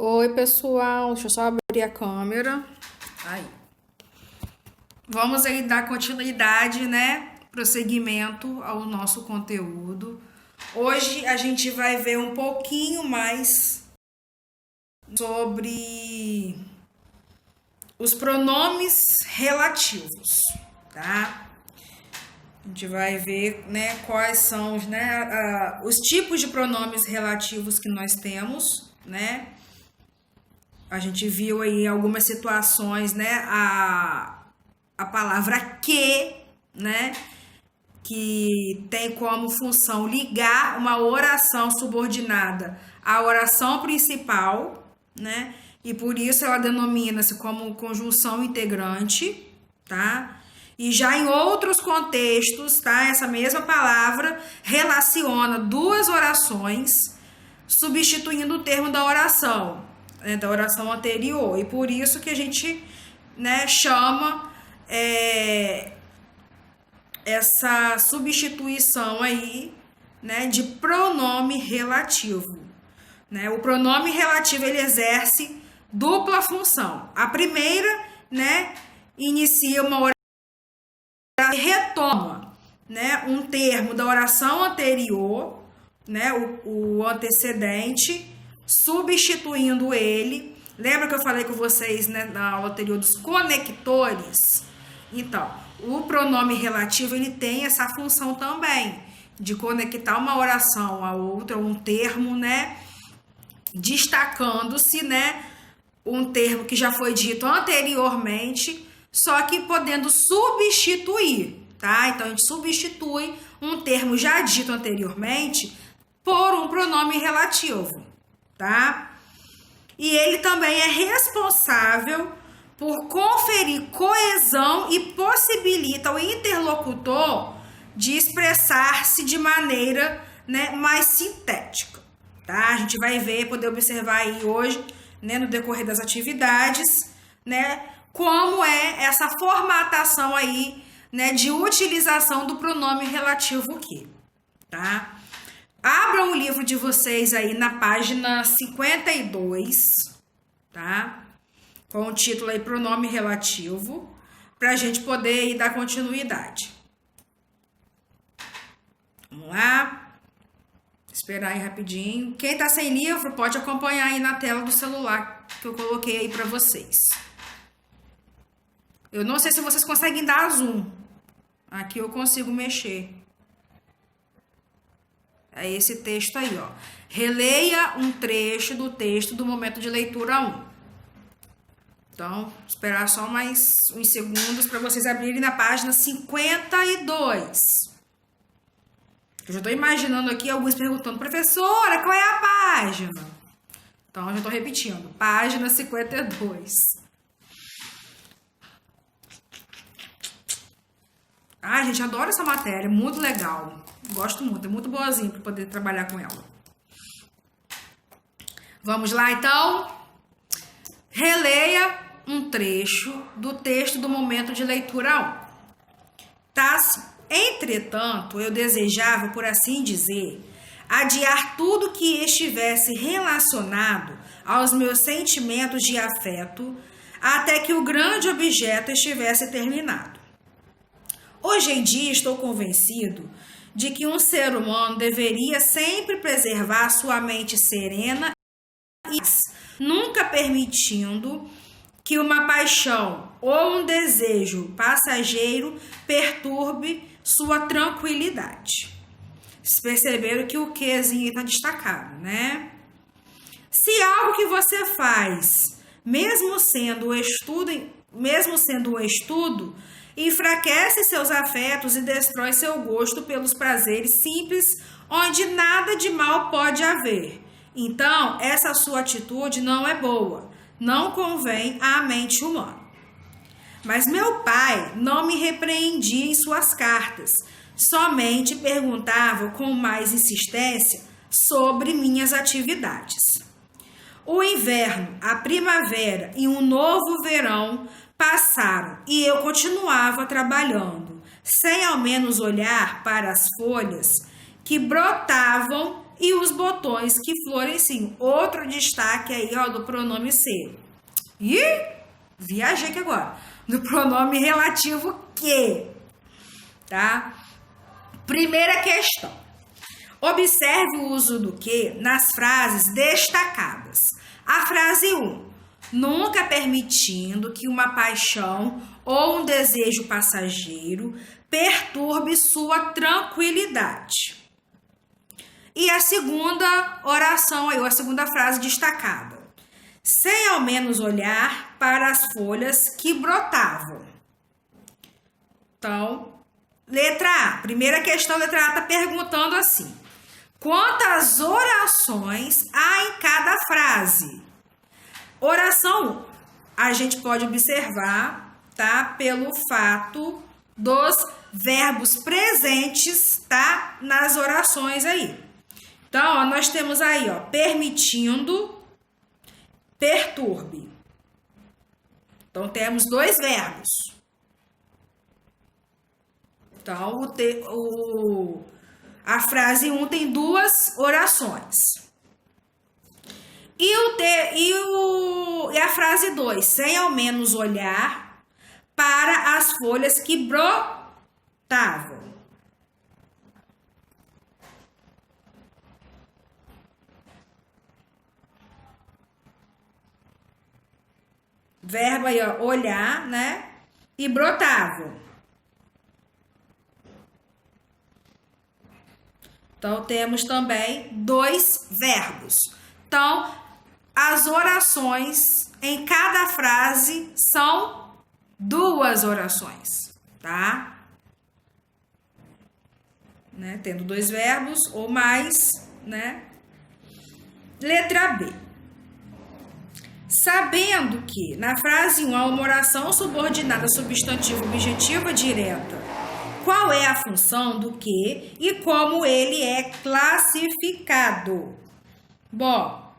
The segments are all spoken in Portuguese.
Oi, pessoal, deixa eu só abrir a câmera. Aí. Vamos aí dar continuidade, né? Prosseguimento ao nosso conteúdo. Hoje a gente vai ver um pouquinho mais sobre os pronomes relativos, tá? A gente vai ver, né, quais são, né, os tipos de pronomes relativos que nós temos, né? A gente viu aí em algumas situações, né, a palavra que, né, que tem como função ligar uma oração subordinada à oração principal, né, e por isso ela denomina-se como conjunção integrante, tá? E já em outros contextos, tá, essa mesma palavra relaciona duas orações, substituindo o termo da oração anterior, e por isso que a gente, né, chama essa substituição aí, né, de pronome relativo, né? O pronome relativo ele exerce dupla função. A primeira, né, inicia uma oração e retoma, né, um termo da oração anterior, né, o antecedente, substituindo ele. Lembra que eu falei com vocês, né, na aula anterior dos conectores? Então, o pronome relativo ele tem essa função também de conectar uma oração a outra, um termo, né, destacando-se, né, um termo que já foi dito anteriormente, só que podendo substituir, tá? Então a gente substitui um termo já dito anteriormente por um pronome relativo, tá? E ele também é responsável por conferir coesão e possibilita ao interlocutor de expressar-se de maneira, né, mais sintética, tá? A gente vai ver, poder observar aí hoje, né, no decorrer das atividades, né, como é essa formatação aí, né, de utilização do pronome relativo que, tá? Abram o livro de vocês aí na página 52, tá? Com o título aí, pronome relativo, para a gente poder aí dar continuidade. Vamos lá. Esperar aí rapidinho. Quem tá sem livro pode acompanhar aí na tela do celular que eu coloquei aí para vocês. Eu não sei se vocês conseguem dar zoom. Aqui eu consigo mexer. É esse texto aí, ó. Releia um trecho do texto do momento de leitura 1. Então, esperar só mais uns segundos para vocês abrirem na página 52. Eu já estou imaginando aqui alguns perguntando, professora, qual é a página? Então, eu já estou repetindo. Página 52. Ah, gente, adoro essa matéria, muito legal. Gosto muito, é muito boazinha para poder trabalhar com ela. Vamos lá, então? Releia um trecho do texto do momento de leitura 1. Tá? Entretanto, eu desejava, por assim dizer, adiar tudo que estivesse relacionado aos meus sentimentos de afeto até que o grande objeto estivesse terminado. Hoje em dia estou convencido de que um ser humano deveria sempre preservar sua mente serena e nunca permitindo que uma paixão ou um desejo passageiro perturbe sua tranquilidade. Vocês perceberam que o quezinho está destacado, né? Se algo que você faz, mesmo sendo um estudo, enfraquece seus afetos e destrói seu gosto pelos prazeres simples, onde nada de mal pode haver. Então, essa sua atitude não é boa, não convém à mente humana. Mas meu pai não me repreendia em suas cartas, somente perguntava com mais insistência sobre minhas atividades. O inverno, a primavera e um novo verão passaram e eu continuava trabalhando, sem ao menos olhar para as folhas que brotavam e os botões que floresciam. Outro destaque aí, ó, do pronome ser. Ih, viajei aqui agora. Do pronome relativo que, tá? Primeira questão. Observe o uso do que nas frases destacadas. A frase 1. Nunca permitindo que uma paixão ou um desejo passageiro perturbe sua tranquilidade. E a segunda oração aí, ou a segunda frase destacada. Sem ao menos olhar para as folhas que brotavam. Então, letra A. Primeira questão, letra A está perguntando assim. Quantas orações há em cada frase? Oração, a gente pode observar, tá? Pelo fato dos verbos presentes, tá? Nas orações aí. Então, ó, nós temos aí, ó, permitindo, perturbe. Então, temos dois verbos. Então, a frase 1 tem duas orações. E a frase 2, sem ao menos olhar para as folhas que brotavam. Verbo aí, ó, olhar, né? E brotavam. Então, temos também dois verbos. Então, as orações em cada frase são duas orações, tá? Né? Tendo dois verbos ou mais, né? Letra B. Sabendo que na frase 1 há uma oração subordinada substantivo objetiva direta, qual é a função do que e como ele é classificado? Bom,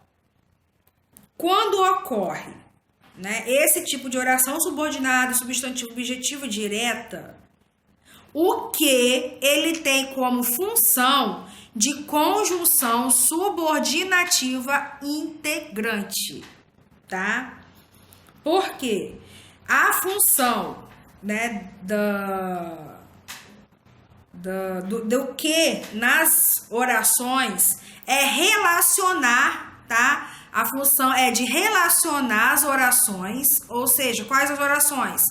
quando ocorre, né, esse tipo de oração subordinada, substantivo objetivo direta, o que ele tem como função de conjunção subordinativa integrante, tá? Porque a função, né, do que nas orações é relacionar, tá? A função é de relacionar as orações, ou seja, quais as orações?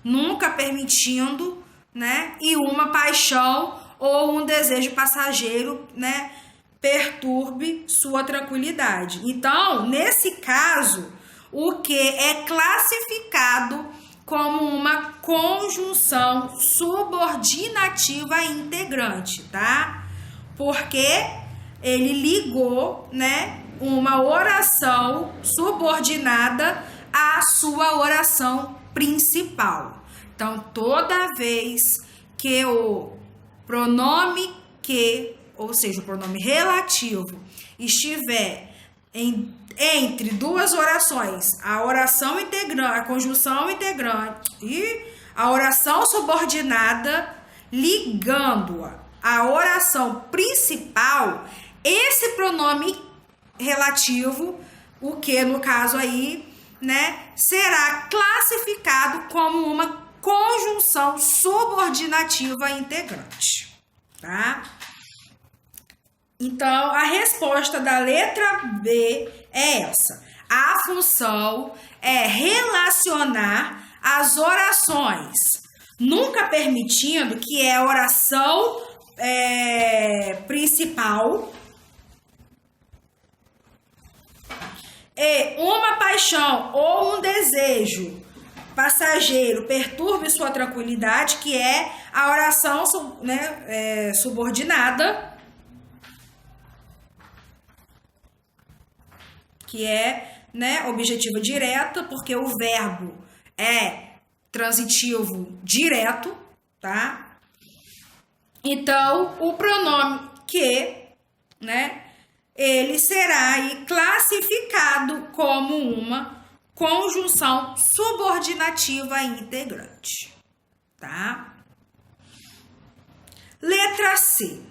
Nunca permitindo, né? E uma paixão ou um desejo passageiro, né? Perturbe sua tranquilidade. Então, nesse caso, o que é classificado como uma conjunção subordinativa integrante, tá? Porque ele ligou, né, uma oração subordinada à sua oração principal. Então, toda vez que o pronome que, ou seja, o pronome relativo, estiver entre duas orações, a oração integrante, a conjunção integrante e a oração subordinada, ligando-a à oração principal, esse pronome relativo, o que no caso aí, né, será classificado como uma conjunção subordinativa integrante, tá? Então, a resposta da letra B é essa. A função é relacionar as orações, nunca permitindo que a oração principal e uma paixão ou um desejo passageiro perturbe sua tranquilidade, que é a oração, né, subordinada, que é, né, objetiva direta, porque o verbo é transitivo direto, tá? Então, o pronome que, né, ele será aí classificado como uma conjunção subordinativa integrante, tá? Letra C.